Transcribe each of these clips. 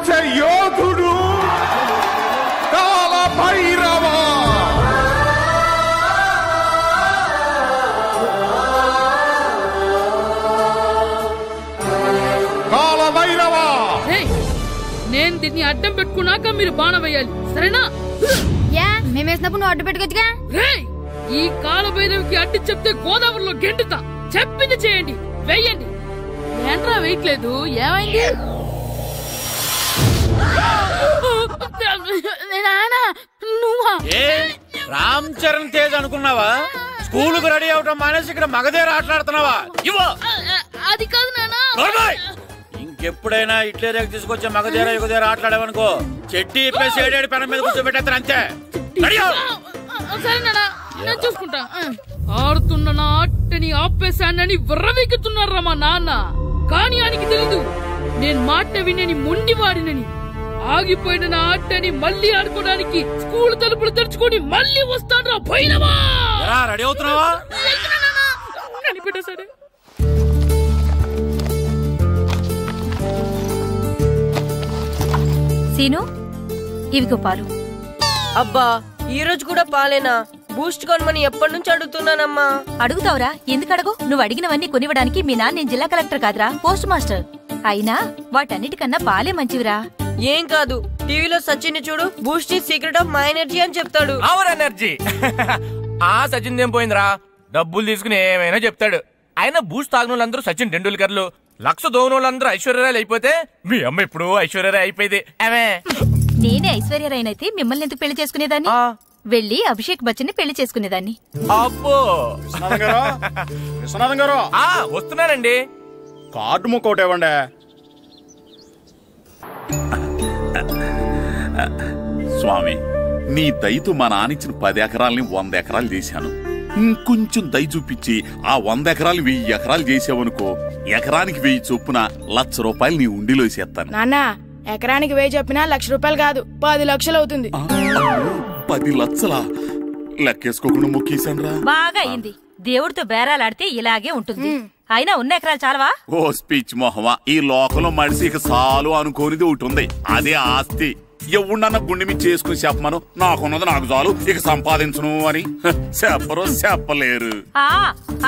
వచ్చే యోధుడు కాల భైరవ. కాల భైరవ, నేను దీన్ని అడ్డం పెట్టుకున్నాక మీరు బాణ వేయాలి, సరేనా? మేము వేసినప్పుడు నువ్వు అడ్డు పెట్టుకోవచ్చుగా. ఈ కాల భైరవికి అడ్డు చెప్తే గోదావరిలో గెంటుతా. చెప్పింది చేయండి, వెయ్యండి. ఏంట్రా వేయట్లేదు, ఏమైంది? రామ్ చరణ్ తేజ్ అనుకున్నావా? స్కూల్ కు రెడీ అవటం మానేసి ఇక్కడ మగధేర ఆటలాడుతున్నావా? అది కాదు నాన్న. ఇంకెప్పుడైనా ఇట్లే రేపు తీసుకొచ్చే మగధేర యుగధేర ఆటలాడేవనుకో చెట్టి ఇప్పేసి ఏడేడు పెనం మీద కూర్చోబెట్టేస్తారు అంతే. సరే నాన్న, నేను చూసుకుంటా. ఆడుతున్న నా ఆటని ఆపేశానని విర్రవీగుతున్నారా మా నాన్న. కానీ ఆయనకి తెలీదు నేను మాట వినని మొండివాడినని. ఆగిపోయిన నా ఆటని మళ్ళీ ఆడుకోవడానికి స్కూల్ తలుపులు తెరుచుకొని మళ్ళీ వస్తాను. భైరవా, రెడీ అవుతున్నావా? కనిపెట్టా సరే. సీను, ఇవిగో పాలు. అబ్బా, ఈ రోజు కూడా పాలేనా? బూస్ట్ కొనమని ఎప్పటి నుంచి అడుగుతున్నానమ్మా. అడుగుతావురా, ఎందుకు అడగు? నువ్వు అడిగినవన్నీ కొనివ్వడానికి మీ నాన్న నేను జిల్లా కలెక్టర్ కాదురా, పోస్ట్ మాస్టర్. అయినా వాటన్నిటికన్నా పాలే మంచివిరా. ఏం కాదు, టీవీలో సచిన్ చూడు, Boost is secret of my energy అని చెప్తాడు. Our energy. ఆ సచిన్ ఏం పోయిందిరా, డబ్బులు తీసుకుని ఏమైనా చెప్తాడు. ఆయన బూస్ట్ తాగినోళ్ళందరూ సచిన్ టెండూల్కర్లు, లక్ష దోనోళ్ళందరూ ఐశ్వర్యరాయలు అయిపోతే మీ అమ్మ ఇప్పుడు ఐశ్వర్యరాయ్ అయిపోయింది. నేనే ఐశ్వర్యరాయనైతే మిమ్మల్ని ఎందుకు పెళ్లి చేసుకునేదాన్ని? వెళ్ళి అభిషేక్ బచ్చన్ ని పెళ్లి చేసుకునేదాన్ని. అబ్బో, విశ్వనాథం గారు వస్తున్నానండి. కార్డు ముక్కోటి ఇవ్వండి. స్వామి, నీ దయతో మా నానిచ్చిన 10 ఎకరాలని 100 ఎకరాలు చేశాను. ఇంకొంచెం దయ చూపించి ఆ 100 ఎకరాలు 1000 ఎకరాలు చేసావనుకో, ఎకరానికి 1000 చొప్పున 1,00,000 రూపాయలు నీ ఉండిలో వేసేస్తాను. నాన్న, ఎకరానికి 1000 చెప్పినా 1,00,000 రూపాయలు కాదు, 10 లక్షలు అవుతుంది. 10 లక్షలా? లెక్కేసుకోకుండా మొక్కేశాను రా. బాగా అయింది. దేవుడితో బేరాలాడితే ఇలాగే ఉంటుంది. అయినా ఉన్న ఎకరాలు చాలవా? ఓ స్పీచ్ మొహమా, ఈ లోకంలో మనిషి ఇక చాలు అనుకోనిది ఒకటి ఉంది, అదే ఆస్తి. ఎవడన్నా గుండె మీద చేసుకుని చెప్పమను, నాకున్నది నాకు చాలు, ఇక సంపాదించను అని చెప్పరు, చెప్పలేరు.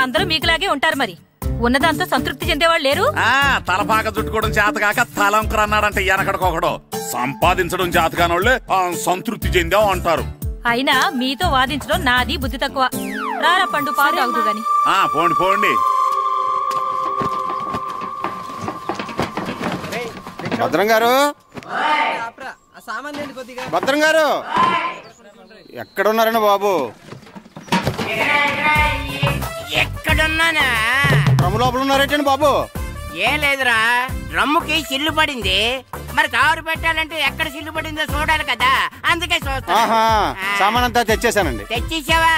అందరూ మీకులాగే ఉంటారు మరి. ఉన్నదాంతో సంతృప్తి చెందేవాళ్ళు లేరు. తలపాక చుట్టుకోవడం చేతకాక తలంకర అన్నాడంటే వెనకడకొకడు. సంపాదించడం చేతకానోళ్లే సంతృప్తి చెందావు అంటారు. అయినా మీతో వాదించడం నాది బుద్ధి తక్కువ. రారా పండు, పాలు తాగుదు గాని. పోండి పోండి. భద్రం గారు, భద్రం గారు ఎక్కడున్నారండి బాబు? ఎక్కడున్నానా? డ్రమ్ము లోపల ఉన్నారేటండి బాబు? ఏం లేదురా, డ్రమ్ముకి సిల్లు పడింది. మరి కారు పెట్టాలంటే ఎక్కడ సిల్లు పడిందో చూడాలి కదా, అందుకే చూస్తా. సామాన్ అంతా తెచ్చేసానండి. తెచ్చేసావా?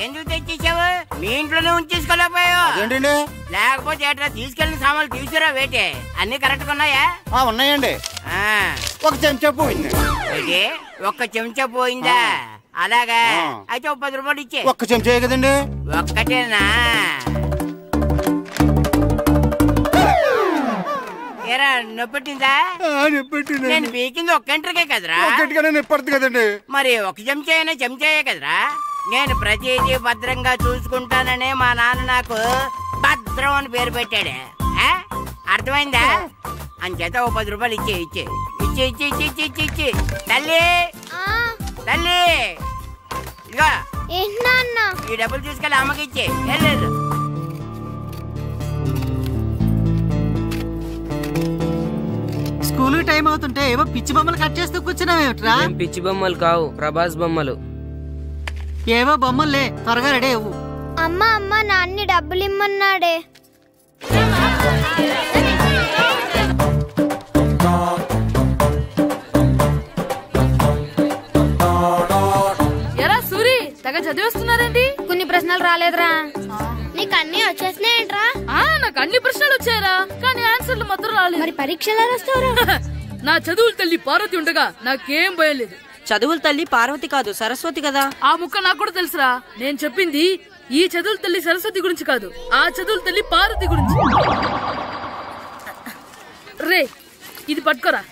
ఎందుకు తెచ్చేసావు? మీ ఇంట్లోనే ఉంచేసుకోలేకపోయావు ఏంటండి? లేకపోతే ఎట్లా తీసుకెళ్లిన సామాన్లు తీసుకురా వేటే. అన్ని కరెక్ట్ గా ఉన్నాయా? ఉన్నాయండి. ఒక చెంచా పోయింది. ఒక్క చెంచా పోయిందా? అలాగా, అయితే 10 రూపాయలు ఇచ్చే. ఒక్క చెంచా కదండి? ఒక్కటేనా? ఏరా, నొప్పెట్టిందా? నేను పీకింది ఒక్క గంటకే కదరా? నొప్పడుతుంది కదండి. మరి ఒక చెంచాయనే చెంచాయే కదరా? నేను ప్రతిదీ భద్రంగా చూసుకుంటాననే మా నాన్న నాకు భద్రం అని పేరు పెట్టాడు. అర్థమైందా? అంచేత 10 రూపాయలు ఇచ్చే ఇచ్చే ఇచ్చే ఇచ్చే ఇచ్చే ఇచ్చే ఇచ్చే. తల్లి తల్లి, ఇదిగో ఈ డబ్బులు తీసుకెళ్ళి అమ్మకి ఇచ్చే. వెళ్ళలేదు. స్కూల్ టైం అవుతుంటే ఏవో పిచ్చి బొమ్మలు కట్ చేస్తూ కూర్చున్నావేమిట్రా? పిచ్చి బొమ్మలు కావు, ప్రభాస్ బొమ్మలు. ఏవో బొమ్మలే, త్వరగా రెడీ అవ్వు. అమ్మ నాన్ని డబ్బులు ఇమ్మన్నాడే. ఎరా సూరి, తెగ చదివేస్తున్నారండి. కొన్ని ప్రశ్నలు రాలేదురా. నీకు అన్ని వచ్చేసినాయంట్రా? నాకు అన్ని ప్రశ్నలు వచ్చాయరా, కానీ ఆన్సర్లు మాత్రం రాలేదు. మరి పరీక్షలు రాస్తావురా? నా చదువుల తల్లి పార్వతి ఉండగా నాకేం భయం లేదు. చదువుల తల్లి పార్వతి కాదు, సరస్వతి కదా. ఆ ముక్క నాకు కూడా తెలుసురా. నేను చెప్పింది ఈ చదువుల తల్లి సరస్వతి గురించి కాదు, ఆ చదువుల తల్లి పార్వతి గురించి. రే, ఇది పట్టుకోరా.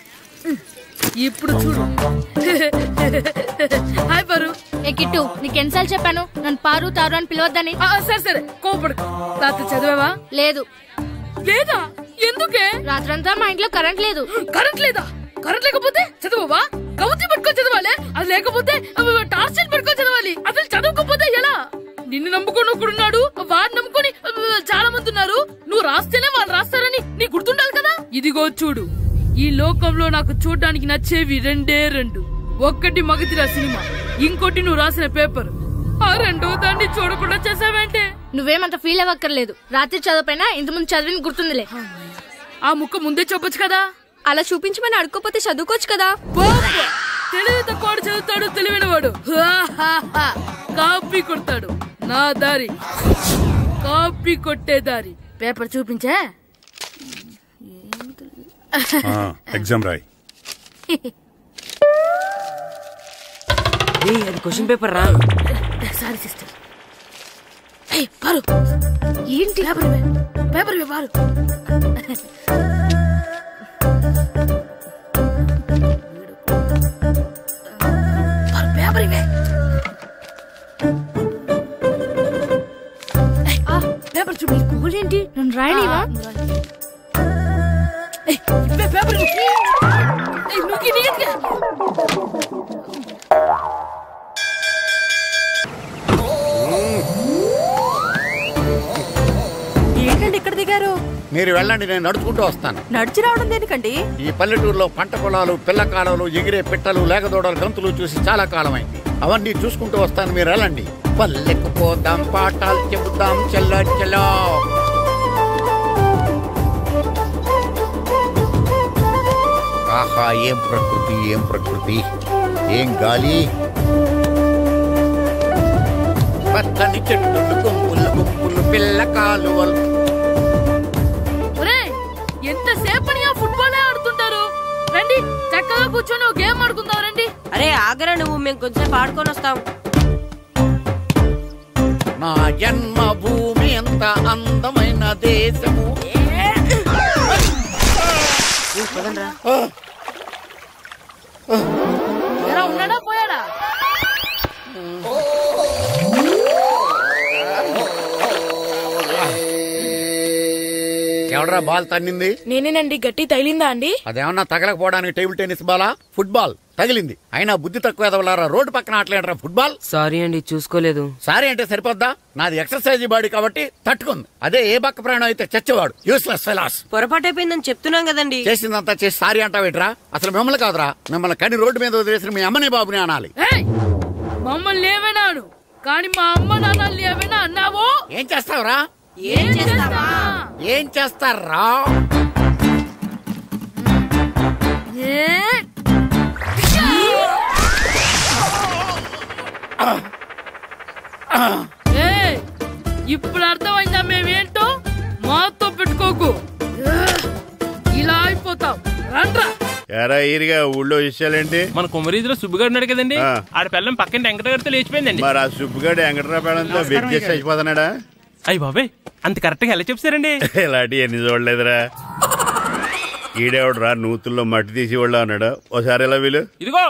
ఇప్పుడు చూడు. హాయ్ పారు. ఏ కిట్టు నీకెన్నిసార్లు చెప్పాను నన్ను పారు తారు అని పిలవద్దని? సరే సరే కోపడకు. రాత్రి చదివావా? లేదు. లేదా? ఎందుకే? రాత్రంతా మా ఇంట్లో కరెంట్ లేదు. కరెంట్ లేదా? కరెంట్ లేకపోతే చదవవా? కవిత పట్టుకొని చదవాలి. అది లేకపోతే టార్చ్ లైట్ పట్టుకొని చదవాలి. అసలు చదవకపోతే ఎలా? నిన్ను నమ్ముకొని ఒకడున్నాడు, వాడిని నమ్ముకొని చాలా మంది ఉన్నారు. నువ్వు రాస్తేనే వాళ్ళు రాస్తారని నీ గుర్తుండాలి కదా. ఇదిగో చూడు, ఈ లోకంలో నాకు చూడడానికి నచ్చేవి రెండే రెండు. ఒక్కటి మగతిరా సినిమా, ఇంకోటి నువ్వు రాసిన పేపర్. ఆ రెండో దాన్ని చూడకుండా చేసావేంటే? నువ్వేమంత ఫీల్ అవ్వక్కర్లేదు. రాత్రి చదవపోయినా ఇంతకుముందు చదివిన గుర్తుందిలే. ఆ ముక్క ముందే చెప్పొచ్చు కదా. అలా చూపించమని అడుక్కోపోతే చదువుకోవచ్చు కదా. తెలివి తక్కువ చదువుతాడు, తెలివినవాడు కాపీ కొడతాడు. నా దారి కాపీ కొట్టే దారి. పేపర్ చూపించే. ఎగ్జామ్ రాయ్. అది క్వశ్చన్ పేపర్ రా. Sorry sister. పారు ఏంటి పేపర్ పారు. పేపర్ ఇవే. పేపర్ చూపి. స్కూల్ ఏంటి నన్ను రాయలేవా? పేపర్ ఏంటండి ఇక్కడ దిగారు? మీరు వెళ్ళండి, నేను నడుచుకుంటూ వస్తాను. నడిచి రావడం దేనికండి? ఈ పల్లెటూరులో పంట పొలాలు, పిల్ల కాలాలు, ఎగిరే పిట్టలు, లేగదోడలు, గంతులు చూసి చాలా కాలం అయింది. అవన్నీ చూసుకుంటూ వస్తాను, మీరు వెళ్ళండి. పల్లెకు పోదాం, పాఠాలు చెబుతాం, చెల్లో చెల్లో. ఆహా, ఏం ప్రకృతి, ఏం ప్రకృతి, ఏం గాలి. పచ్చని చెట్లు, గుంపులు గుంపులు, పిల్ల కాలువలు. ఎంతసేపని ఆ ఫుట్బాల్ ఆడుతుంటారు. రండి చక్కగా కూర్చొని ఒక గేమ్ ఆడుకుందాం. రండి. అరే ఆగరా నువ్వు, మేము కొంచెం ఆడుకొని వస్తాం. నా జన్మభూమి ఎంత అందమైన దేశము. ఉన్నాడా పోయాడా? ఎవడరా బాల్ తన్నింది? నేనేనండి. గట్టి తగిలిందా అండి? అదేమన్నా తగలకపోవడానికి టేబుల్ టెన్నిస్ బాలా, ఫుట్బాల్ తగిలింది. అయినా బుద్ధి తక్కువ ఎదవలారా, రోడ్డు పక్కన ఆటలేడరా ఫుట్బాల్. సారీ అండి, చూసుకోలేదు. సారీ అంటే సరిపోద్దా? నాది ఎక్సర్సైజ్ బాడీ కాబట్టి తట్టుకుంది. అదే ఏ బక్క ప్రాణం అయితే చచ్చేవాడు. Useless fellas. పొరపాటు అయిపోయిందని చెప్తున్నాం కదండి. చేసిందంతా చేసి సారీ అంటావేట్రా? అసలు మిమ్మల్ని కాదురా, మిమ్మల్ని కని రోడ్డు మీద వదిలేసిన మీ అమ్మని బాబుని అనాలి. మమ్మల్ని ఏమైనాను కానీ మా అమ్మ నాన్నల్ని ఏమైనా అన్నావో ఏం చేస్తావురా? ఏం చేస్తావా? ఏం చేస్తారా? ఇప్పుడు అర్థమైందా మేమేంటో? మాతో పెట్టుకోకు, ఇలా అయిపోతాం. రండ్రా. ఎరా ఈరిగా ఊళ్ళో విషయాలేంటి? మన కుమరీధిలో సుబ్బుగాడు ఉన్నాడు కదండి, ఆడ పిల్లం పక్కన వెంకటగారితో లేచిపోయిందండి. మరి ఆ సుబ్బుగాడు వెంకటరావు పిల్లంతో వెజ్జేసి చచ్చిపోతున్నాడా? అయ్యి బాబాయ్, అంత కరెక్ట్ గా ఎలా చెప్తారండి? ఇలాంటి ఎన్ని చూడలేదురా. ఈడేవాడురా నూతుల్లో మట్టి తీసి వాళ్ళు అన్నాడు. ఓసారి ఎలా వీలు? ఇదిగో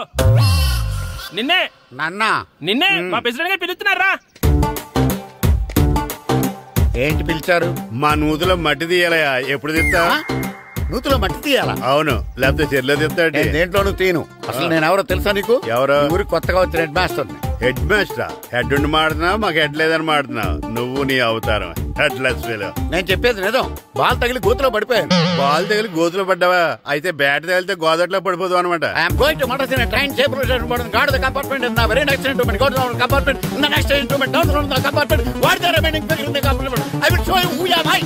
నిన్నే నాన్న, నిన్నే మా ప్రెసిడెంట్ గారు పిలుస్తున్నారా? ఏంటి పిలిచారు? మా నూతులో మట్టి తీయాలయా. ఎప్పుడు తీస్తా? నూతులో మట్టి తీయాలా? అవును, లేకపోతే చెర్లో తీస్తాడు. దేంట్లోనూ తీను. అసలు నేను ఎవరో తెలుసా నీకు? ఎవరో? ఊరికి కొత్తగా వచ్చిన head master. Head master? Head ఉండి మాడుతున్నావు, మాకు హెడ్ లేదని మాడుతున్నావు. నువ్వు నీ అవతారం హెడ్ లెస్ ఫెలో. నేను చెప్పేది నిజం. బాల్ తగిలి గోతులో పడిపోయాను. బాల్ తగిలి గోతులో పడ్డావా? అయితే బ్యాట్ తగిలితే గోదట్లో పడిపోదు అనమాట. I'm going to motor in train safe guard the compartment in the very next instrument. Go to the compartment in the next instrument. Down the compartment. What the remaining people in the compartment? I will show you who you are.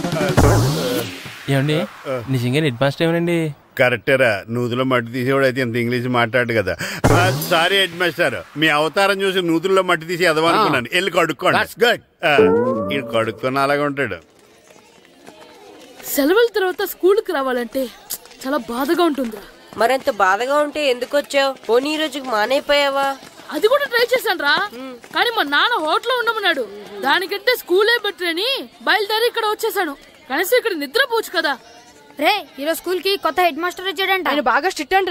ఏమండి నిజంగా head master ఏమనండి? కరెక్టేరా, నూతులో మట్టి తీసేవాడు అయితే ఇంత English మాట్లాడు కదా. Sorry head master, మీ అవతారం చూసి నూతుల్లో మట్టి తీసి ఎదవనుకున్నాను. వెళ్ళి కడుక్కోండి. ఈడు కడుక్కొని అలాగే ఉంటాడు. సెలవుల తర్వాత స్కూల్ కి రావాలంటే చాలా బాధగా ఉంటుందిరా. మరంత బాధగా ఉంటే ఎందుకు వచ్చావు? పోనీ ఈ రోజుకి మానైపోయావా? అది కూడా ట్రై చేశాను రా, కానీ మా నాన్న హోటల్లో ఉండమన్నాడు. దానికంటే స్కూలే బెటర్ అని బయలుదేరి ఇక్కడ వచ్చేసాను. కనీసం ఇక్కడ నిద్రపోవచ్చు కదా. రే, ఈరోజు స్కూల్ కి కొత్త హెడ్ మాస్టర్ వచ్చాడంట. ఆయన బాగా స్ట్రిక్ట్ అంట.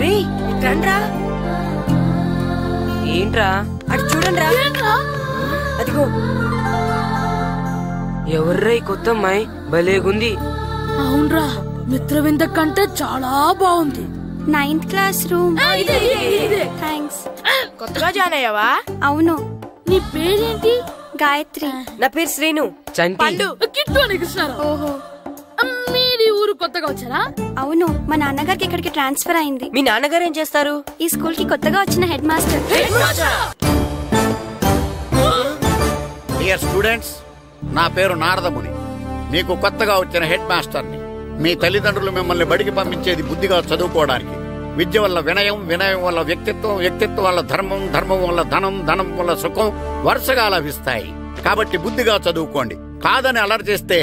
రే రండ్రా. ఏంట్రా అటు చూడండి రా. అదిగో ఎవర్రా ఈ కొత్త అమ్మాయి? భలేగుంది. అవునరా, మిత్రవింద కంటే చాలా బాగుంది. 9th class room. థ్యాంక్స్. కొత్తగా జాయిన్ అయ్యావా? అవును. నీ పేరేంటి? గాయత్రి. నా పేరు శ్రీను. పండు. కిట్టు అని కృష్ణారావు. ఓహో. మీరు ఊరు కొత్తగా వచ్చారా? అవును, మా నాన్నగారికి ఇక్కడికి ట్రాన్స్ఫర్ అయింది. మీ నాన్నగారు ఏం చేస్తారు? ఈ స్కూల్ కి కొత్తగా వచ్చిన హెడ్ మాస్టర్. డియర్ స్టూడెంట్స్, నా పేరు నారదముని. మీకు కొత్తగా వచ్చిన హెడ్ మాస్టర్ని. మీ తల్లిదండ్రులు మిమ్మల్ని బడికి పంపించేది బుద్ధిగా చదువుకోవడానికి. విద్య వల్ల వినయం, వినయం వల్ల వ్యక్తిత్వం, వ్యక్తిత్వం వల్ల ధర్మం, ధర్మం వల్ల ధనం, ధనం వల్ల సుఖం వరుసగా లభిస్తాయి. కాబట్టి బుద్ధిగా చదువుకోండి. కాదని అలర్ చేస్తే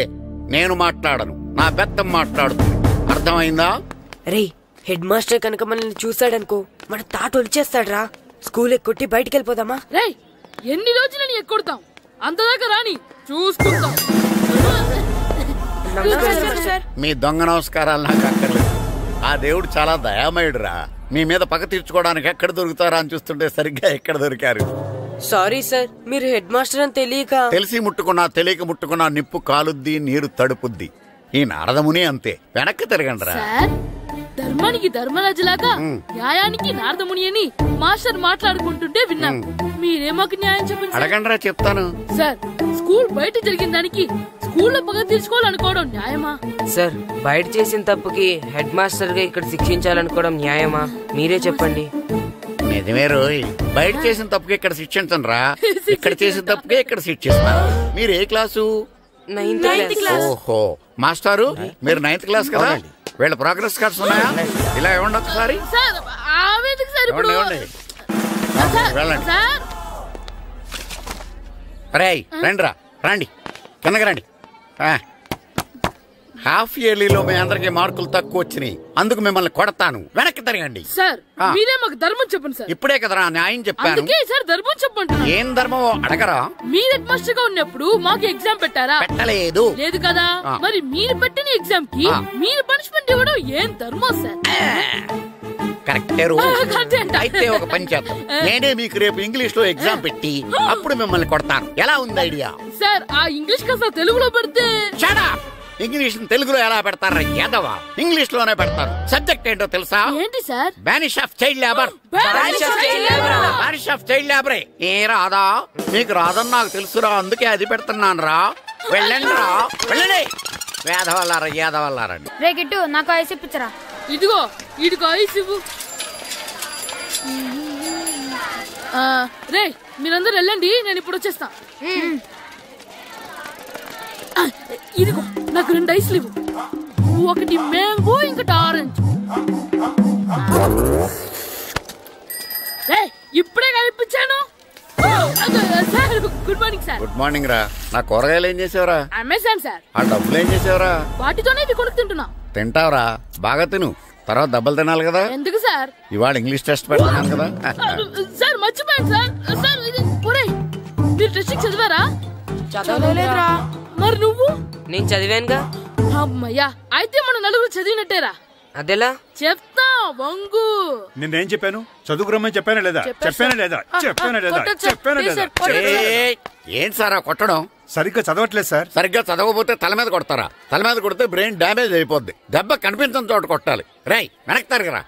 నేను మాట్లాడను, నా బెత్తం మాట్లాడుతుంది. అర్థమైందా? రే, హెడ్ మాస్టర్ కనుక మనల్ని చూసాడనుకో మన తాట ఒలిచేస్తాడ్రా. స్కూల్ ఎక్కొట్టి బయటికి వెళ్ళిపోదామా? రే, ఎన్ని రోజులని ఎక్కొడతాం? అంతదాకా రాని చూసుకుంటాం. మీ దొంగ నమస్కారాలు నాకు అక్కర్లేదు. ఆ దేవుడు చాలా దయామయుడురా. మీ మీద పగ తీర్చుకోవడానికి ఎక్కడ దొరుకుతారా అని చూస్తుంటే సరిగ్గా ఎక్కడ దొరికారు. సారీ సార్, మీరు హెడ్ మాస్టర్ అని తెలియక. తెలిసి ముట్టుకున్నా తెలియక ముట్టుకున్నా నిప్పు కాలుద్ది, నీరు తడుపుద్ది. ఈ నారదముని అంతే. వెనక్కి తిరగండిరా. ధర్మానికి ధర్మరాజులాగా న్యాయానికి నారదముని అని మాస్టర్ మాట్లాడుకుంటుంటే విన్నాం. మీరేమాకు న్యాయం చెప్పండి. అడగండిరా, చెప్తాను. సార్, స్కూల్ బయట జరిగిన దానికి స్కూల్లో పగ తీర్చుకోవాలనుకోవడం న్యాయమా? సార్, బయట చేసిన తప్పుకి హెడ్ మాస్టర్ గా ఇక్కడ శిక్షించాలనుకోవడం న్యాయమా? మీరే చెప్పండి. నిజమే రోయ్, బయట చేసిన తప్పుకి ఇక్కడ శిక్షించను రా. ఇక్కడ చేసిన తప్పుకే ఇక్కడ శిక్షిస్తాను. మీరు ఏ క్లాసు? 9th class. ఓహో, మాస్టారు మీరు 9th క్లాస్ కదా? వీళ్ళ ప్రోగ్రెస్ కార్డ్స్ ఉన్నాయా? ఇలా ఇవ్వండి ఒకసారి. వెళ్ళండి. రేయ్ రండిరా, రండి కిందకి రండి. హాఫ్ ఇయర్లీలో మీ అందరికి మార్కులు తక్కువ వచ్చినాయి, అందుకు మిమ్మల్ని కొడతాను. వెనక్కి తిరగండి. సార్, మీరే మాకు ధర్మం చెప్పండి సార్. ఇప్పుడే కదరా న్యాయం చెప్పాను. సార్, ధర్మం చెప్పండి. ఏం ధర్మమో అడగరా? మీరు హెడ్ మాస్టర్ గా ఉన్నప్పుడు మాకు ఎగ్జామ్ పెట్టారా? పెట్టలేదు. లేదు కదా? మరి మీరు పెట్టిన ఎగ్జామ్ కి మీరు పనిష్మెంట్ ఇవ్వడం ఏం ధర్మం సార్? కరెక్టే. అయితే ఒక పని చేద్దాం, నేనే మీకు రేపు ఇంగ్లీష్ లో ఎగ్జామ్ పెట్టి అప్పుడు మిమ్మల్ని కొడతాను. ఎలా ఉంది ఐడియా? సార్, ఆ ఇంగ్లీష్ కాస్త తెలుగులో పెడితే. ఇంగ్లీష్ తెలుగులో ఎలా పెడతారా యాదవా? ఇంగ్లీష్ లోనే పెడతారు. సబ్జెక్ట్ ఏంటో తెలుసా? ఏంటి sir? Banish of child labour. Banish of child లేబరే. ఏ రాదా? మీకు రాదని నాకు తెలుసురా, అందుకే అది పెడుతున్నాను రా. వెళ్ళండి రా, వెళ్ళండి. వేదవల్లారా, యాదవల్లారండి. రే గిట్టు, నాకు ఐస్ ఇప్పించరా. ఇదిగో ఇదిగో ఐస్ ఇవ్వు. రే, మీరందరూ వెళ్ళండి, నేను ఇప్పుడు వచ్చేస్తా. ఇదిగో నాకు 2 ఐస్లు ఇవ్వు. ఒకటి మ్యాంగో, ఇంకటి ఆరెంజ్. ఇప్పుడే కనిపించాను. Good morning sir. Good morning రా. నా కూరగాయలు ఏం చేసావురా? Amazon sir. ఆ డబ్బులు ఏం చేసావురా? వాటితోనే ఇవి కొనుక్కు తింటున్నా. తింటావురా, బాగా తిను. తర్వాత దెబ్బలు తినాలి కదా. ఎందుకు సార్? ఇవాళ ఇంగ్లీష్ టెస్ట్ పెడతాను కదా. సార్, మర్చిపోయాను సార్. సార్, ఇది మీరు టెస్టింగ్ చదివారా? చదవలేదురా. మరి నువ్వు? నేను చదివానుగా. అమ్మయ్యా, అయితే మన నలుగురు చదివినట్టేరా. అదెలా? చెప్తా వంగు. నిన్నేం చెప్పాను? చదువుకురమ్మని చెప్పానా లేదా? చెప్పానా లేదా? చెప్పానా లేదా? చెప్పానా లేదా? ఏం సార్ కొట్టడం? సరిగ్గా చదవట్లేదు సార్. సరిగ్గా చదవకపోతే తల మీద కొడతారా? తల మీద కొడితే బ్రెయిన్ డ్యామేజ్ అయిపోద్ది. దెబ్బ కనిపించని చోట కొట్టాలి. రై వెనక్కి తరగరా.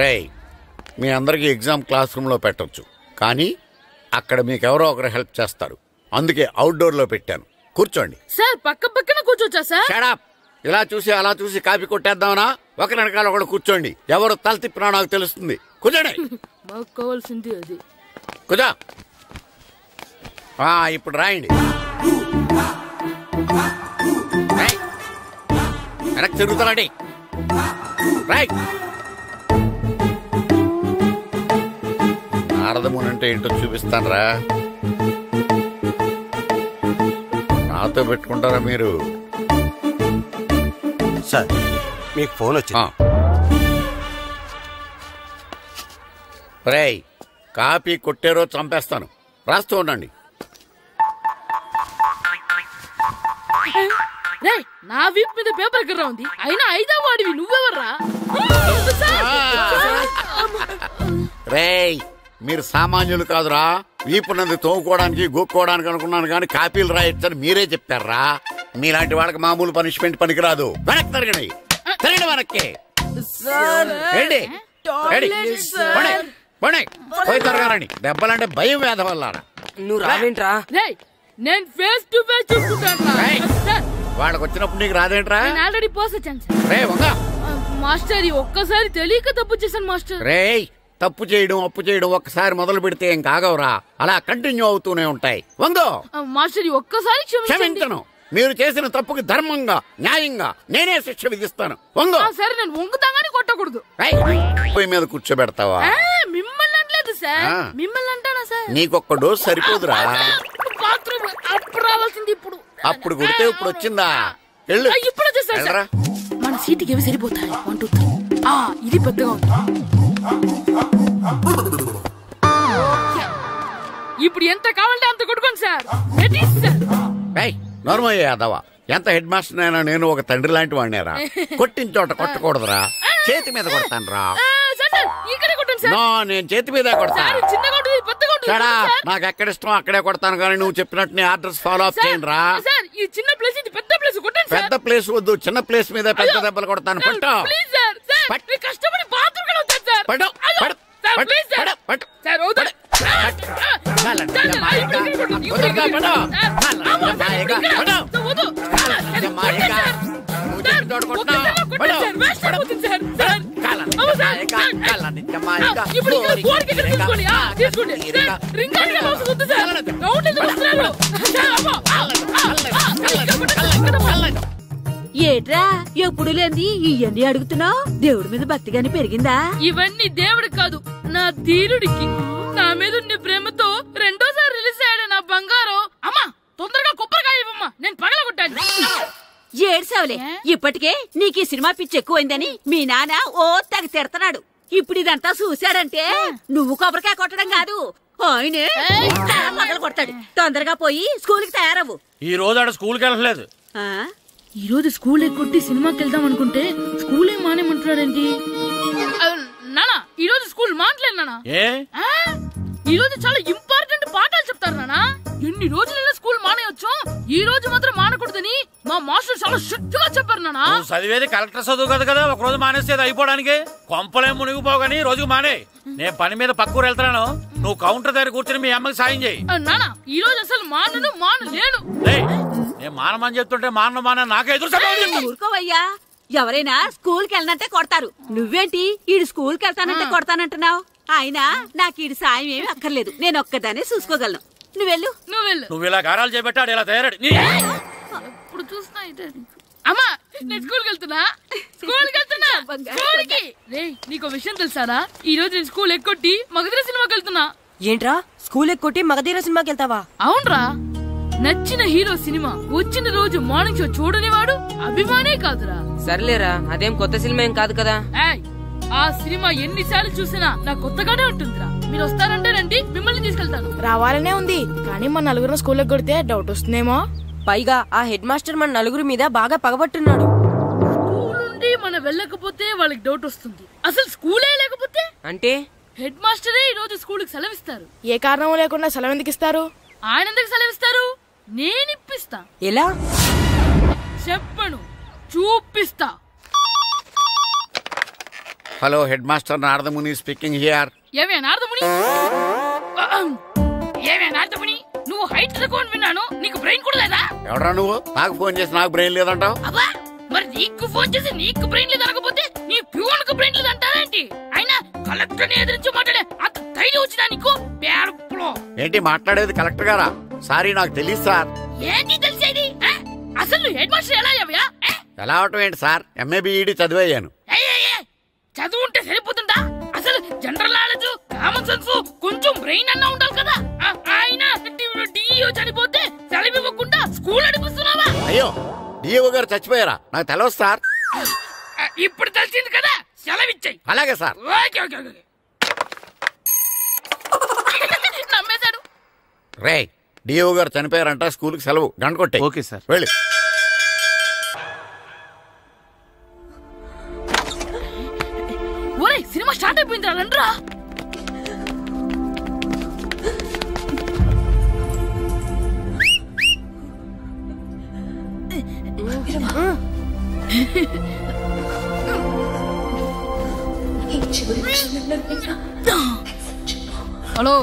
రై, మీ అందరికి ఎగ్జామ్ క్లాస్ రూమ్ లో పెట్టొచ్చు, కానీ అక్కడ మీకు ఎవరో ఒకరు హెల్ప్ చేస్తారు. అందుకే అవుట్డోర్ లో పెట్టాను. కూర్చోండి. సార్, పక్క పక్కన కూర్చోచ్చా సార్? Shut up. ఇలా చూసి అలా చూసి కాపీ కొట్టేద్దామనా? ఒకరి వెనకాల ఒకడు కూర్చోండి. ఎవరు తల తిప్పినా నాకు తెలుస్తుంది. కూర్చోండి. మాకు కావాల్సింది అది. కూర్చో. ఇప్పుడు రాయండి. వెనక్కి తిరుగుతారండి. రాయ్. నారదముని అంటే ఏంటో చూపిస్తాను రా. నాతో పెట్టుకుంటారా మీరు? సార్, మీకు ఫోన్ వచ్చింది. రేయ్, కాపీ కొట్టారో చంపేస్తాను. రాస్తూ ఉండండి. నా వీపు మీద పేపర్ కర్ర ఉంది, అయినా 5వ వాడివి నువ్వెవర్రా? రేయ్, మీరు సామాన్యులు కాదురా. వీపున్నది తోముకోవడానికి గోక్కోవడానికి అనుకున్నాను కానీ కాపీలు రాయొచ్చని మీరే చెప్పారా. మీలాంటి వాళ్ళకి మామూలు పనిష్మెంట్ పనికిరాదు. వెనక్కి తిరగండి, తిరగండి వెనక్కి. పోయి తిరగారండి. దెబ్బలంటే భయం వేద వల్ల. నువ్వు రావేంట్రా? నేను ఫేస్ టు ఫేస్ చూసుకుంటాను. వాళ్ళకి వచ్చినప్పుడు నీకు రాదేంట్రా? ఆల్రెడీ పోస్ వచ్చాను మాస్టర్. ఒక్కసారి తెలియక తప్పు చేశాను మాస్టర్. రేయ్, తప్పు చేయడం అప్పు చేయడం ఒక్కసారి మొదలు పెడితే ఏం కాగవరా, అలా కంటిన్యూ అవుతూనే ఉంటాయి. వందో మాస్టర్, ఒక్కసారి క్షమించను. మీరు చేసిన తప్పుకి ధర్మంగా న్యాయంగా నేనే శిక్ష విధిస్తాను. వందో. సరే, నేను వంగుతాగానే కొట్టకూడదు. పొయ్యి మీద కూర్చోబెడతావా? మిమ్మల్ని అనలేదు సార్, మిమ్మల్ని అంటానా సార్? నీకొక్క డోసు సరిపోదురా. బాత్రూమ్ అప్పుడు రావాల్సింది ఇప్పుడు. అప్పుడు కొడితే ఇప్పుడు వచ్చిందా? వెళ్ళు. ఇప్పుడు వచ్చేసా. మన సీటుకి ఏవి సరిపోతాయి? 1 2 3. ఇది పెద్దగా ఉంది. ఇప్పుడు ఎంత కావాలంటే అంత కొట్టుకోండి సార్. నోర్మల్ యాదవ, ఎంత హెడ్ మాస్టర్ అయినా నేను ఒక తండ్రి లాంటి వాడినేరా. కొట్టిన చోట కొట్టకూడదురా, చేతి మీద కొడతాను రా. నేను చేతి మీద కొడతాను. నాకు ఎక్కడ ఇష్టం అక్కడే కొడతాను, కానీ నువ్వు చెప్పినట్టు నీ ఆర్డర్స్ ఫాలో అప్ చేయండి రా. పెద్ద ప్లేస్ వద్దు, చిన్న ప్లేస్ మీద పెద్ద దెబ్బలు కొడతాను. పట్టు ఏట్రా ఎప్పుడు లేని ఇవన్నీ అడుగుతున్నావు? దేవుడి మీద భక్తిగాని పెరిగిందా? ఇవన్నీ దేవుడి కాదు, నా ధీరుడికి. నా మీద ఉన్న ప్రేమతో 2వ రిలీజ్ అయ్యాడు నా బంగారం. అమ్మా, తొందరగా కొబ్బరికాయ ఇవ్వమ్మా, నేను పగలగొట్టాను. ఏడ్సావులే, ఇప్పటికే నీకు ఈ సినిమా పిచ్చి ఎక్కువైందని మీ నాన్న ఓ తెగ తిడతాడు. ఇప్పుడు ఇదంతా చూశాడంటే నువ్వు కొబ్బరికాయ కొట్టడం కాదు, ఆయనే పగల కొడతాడు. తొందరగా పోయి స్కూల్ కి తయారవు. ఈ రోజు ఆడ స్కూల్కి వెళ్ళలేదు. ఈ రోజు స్కూల్ ఎక్కొట్టి సినిమాకి వెళ్దాం అనుకుంటే స్కూల్ ఏం మానేమంటున్నాడేంటి? నానా, ఈ రోజు స్కూల్ మానట్లేదు నానా. ఈ రోజు చాలా ఇంపార్టెంట్ పాఠాలు చెప్తారు నానా. ఎన్ని రోజులైనా స్కూల్ మానేయొచ్చు, ఈ రోజు మాత్రం మానకూడదని మా మాస్టర్ చాలా స్ట్రిక్ట్ గా చెప్పారు నానా. చదివేది కలెక్టర్ చదువు కదా కదా, ఒక రోజు మానేస్తే అయిపోవడానికి. కొంపలేం మునిగిపోగాని రోజుకు మానే. నేను పని మీద పక్కూరు వెళ్తున్నాను, నువ్వు కౌంటర్ దగ్గర కూర్చొని మీ అమ్మకి సాయం చేయి. నానా, ఈ రోజు అసలు మానలేను. నేను మానమని చెప్తుంటే మాన నాకే ఎదురు. ఊరుకోవయ్యా, ఎవరైనా స్కూల్ కి వెళ్ళనంటే కొడతారు. నువ్వేంటి ఈడు స్కూల్ కి వెళ్తానంటే కొడతానంటున్నావు? అయినా నాకు ఈడు సాయం ఏమి అక్కర్లేదు, నేను ఒక్కదానే చూసుకోగలను. నువ్వెళ్ళు. నువ్వు ఇలా గారాలు చేపెట్టాడు ఇలా తయారాడు. ఇప్పుడు చూస్తున్నా అమ్మా, నేను స్కూల్కి వెళ్తున్నా. నీకు విషయం తెలుసారా? ఈ రోజు నేను స్కూల్ ఎక్కొట్టి మగధీర సినిమాకి వెళ్తున్నా. ఏంట్రా, స్కూల్ ఎక్కొట్టి మగధీర సినిమాకి వెళ్తావా? అవునరా, నచ్చిన హీరో సినిమా వచ్చిన రోజు మార్నింగ్ షో చూడని వాడు అభిమానే కాదురా. సర్లేరా, అదేం కొత్త సినిమా ఏం కాదు కదా. ఆ సినిమా ఎన్నిసార్లు చూసినా నాకు కొత్తగానే ఉంటుందిరా. మీరు వస్తారంటే రండి, మిమ్మల్ని తీసుకెళ్తాను. రావాలనే ఉంది, కానీ మన నలుగురు స్కూల్కి కొడితే డౌట్ వస్తుందేమో. పైగా ఆ హెడ్ మాస్టర్ మన నలుగురి మీద బాగా పగబట్టున్నాడు. స్కూల్ నుండి మనం వెళ్ళకపోతే వాళ్ళకి డౌట్ వస్తుంది. అసలు స్కూలే లేకపోతే అంటే హెడ్ మాస్టరే ఈ రోజు స్కూల్కి సెలవిస్తారు. ఏ కారణం లేకుండా సెలవు ఎందుకు ఇస్తారు? ఆయన ఎందుకు సెలవిస్తారు? నేను ఇప్పిస్తా. ఎలా చెప్పను, చూపిస్తా. Hello, head master Naradamuni speaking here. ఏమే నారదముని? నువ్వు హైట్ తక్కువ విన్నాను, నీకు బ్రెయిన్ కూడా లేదా? ఎవరా నువ్వు? నాకు ఫోన్ చేసి నాకు బ్రెయిన్ లేదంటావు? మరి నీకు ఫోన్ చేసి నీకు బ్రెయిన్ లేదనకపోతే నీ ప్యూన్ కు బ్రెయిన్ లేదంటారేంటి? అయినా కలెక్టర్ ని ఎదిరించి మాట్లాడే అంత ధైర్యం వచ్చినా నీకు? ఏంటి మాట్లాడేది కలెక్టర్ గారా? సారీ, నాకు తెలియదు సార్. ఏంటి తెలిసేది? అసలు హెడ్ మాస్టర్ ఎలా అయ్యావా? ఎలా అవటం ఏంటి సార్, ఎంఏ బిఈడి చదివయ్యాను. చదువుంటే సరిపోతుందా? అసలు జనరల్ నాలెడ్జ్, కామన్ సెన్స్, కొంచెం బ్రెయిన్ అన్నా ఉండాలి కదా. ఆయన డిఇఓ చనిపోతే సెలవు ఇవ్వకుండా స్కూల్ నడిపిస్తున్నావా? అయ్యో, డిఇఓ గారు చచ్చిపోయారా? నాకు తెలియదు సార్. ఇప్పుడు తెలిసింది కదా, సెలవిచ్చాయి. అలాగే సార్. రే డిఓ గారు చనిపోయారంట, స్కూల్కి సెలవు, గంట కొట్టే. Okay sir. వెళ్ళి. ఒరే సినిమా స్టార్ట్ అయిపోయిందిరా, రండ్రా. హలో,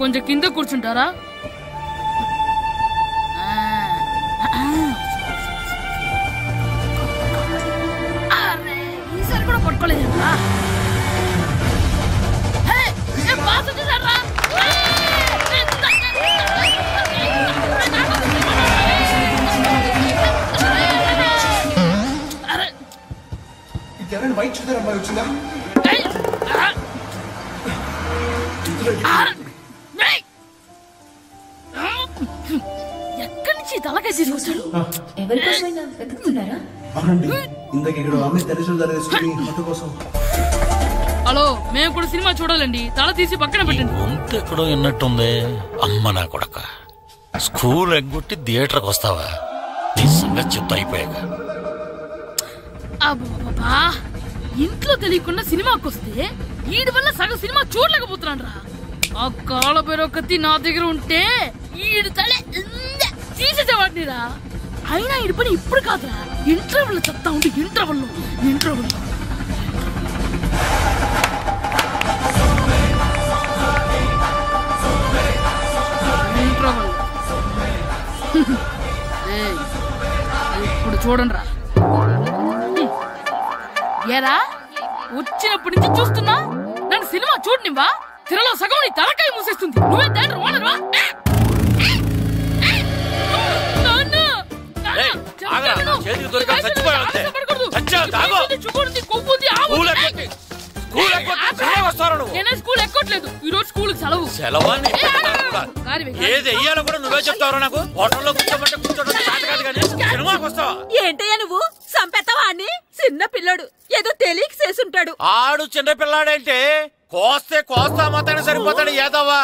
కొంచెం కింద కూర్చుంటారా? ఈసారి కూడా పట్టుకోలేదా? బయట చూద్దారమ్మా, వచ్చిందా? ఎక్కడి నుంచి తలకాయ తీసుకొచ్చాడు? ఇందాక ఇక్కడ అమ్మాయి తల్లిదండ్రులు ఆటో కోసం. హలో, మేము కూడా సినిమా చూడాలండి. తల తీసి పక్కన పెట్టండి. గొంతు ఎక్కడో విన్నట్టుంది. అమ్మ నా కొడక, స్కూల్ ఎగ్గొట్టి థియేటర్కి వస్తావా? నీ సంగతి చెప్తా అయిపోయాక. అబ్బా, ఇంట్లో తెలియకుండా సినిమాకి వస్తే వీడి వల్ల సగం సినిమా చూడలేకపోతున్నాను రా. ఆ కాళ్ళ బెరొకతి నా దగ్గర ఉంటే ఈడు తలే తీసేసేవాడిని రా. అయినా ఈడి పని ఇప్పుడు కాదురా, ఇంటర్వెల్ చెప్తా ఉంటే ఇంటర్వెల్ ఇప్పుడు చూడండి రా. ఏరా, వచ్చినప్పటి నుంచి చూస్తున్నా, నన్ను సినిమా చూడనివ్వా? తిరలో సగం నీ తలకాయ మూసేస్తుంది. నువ్వే దాని ఓనర్వా? నేనే స్కూల్ ఎక్కట్లేదు, ఈ రోజు స్కూల్ సెలవు. ఏది వెయ్యాలో కూడా నువ్వే చెప్తావు. నాకు హోటల్లో కూర్చోబట్టే కూర్చోడం కాదు కానీ సినిమాకి వస్తావా? ఏంటయ్యా నువ్వు సంపెత్తవా అని? చిన్న పిల్లడు ఏదో తెలియక చేసుంటాడు. ఆడు చిన్న పిల్లాడంటే కోస్తా మాత్రమే సరిపోతాడు ఏదవ్వా.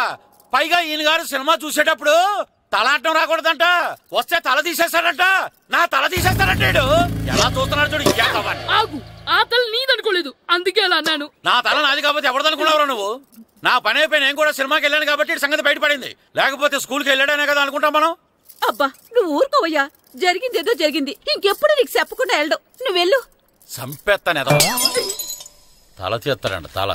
పైగా ఈయన గారు సినిమా చూసేటప్పుడు తలాటం రాకూడదంట, వస్తే తల తీసేస్తాడంట. నా తల తీసేస్తాడంటాడు. ఎలా చూస్తున్నాడు చూడు. ఆగు, ఆ తల నీదనుకోలేదు, అందుకే అలా అన్నాను. నా తల నాది కాబట్టి ఎవరిదనుకున్నావురా నువ్వు? నా పని అయిపోయి నేను కూడా సినిమాకి వెళ్ళాను కాబట్టి సంగతి బయటపడింది. లేకపోతే స్కూల్కి వెళ్ళాడనే కదా అనుకుంటాం మనం. అబ్బా నువ్వు ఊరుకోవయ్యా, జరిగిందేదో జరిగింది. ఇంకెప్పుడు నీకు చెప్పకుండా వెళ్ళడు. నువ్వు వెళ్ళు. సంపెత్తనేదో తల తీస్తాడంట, తల.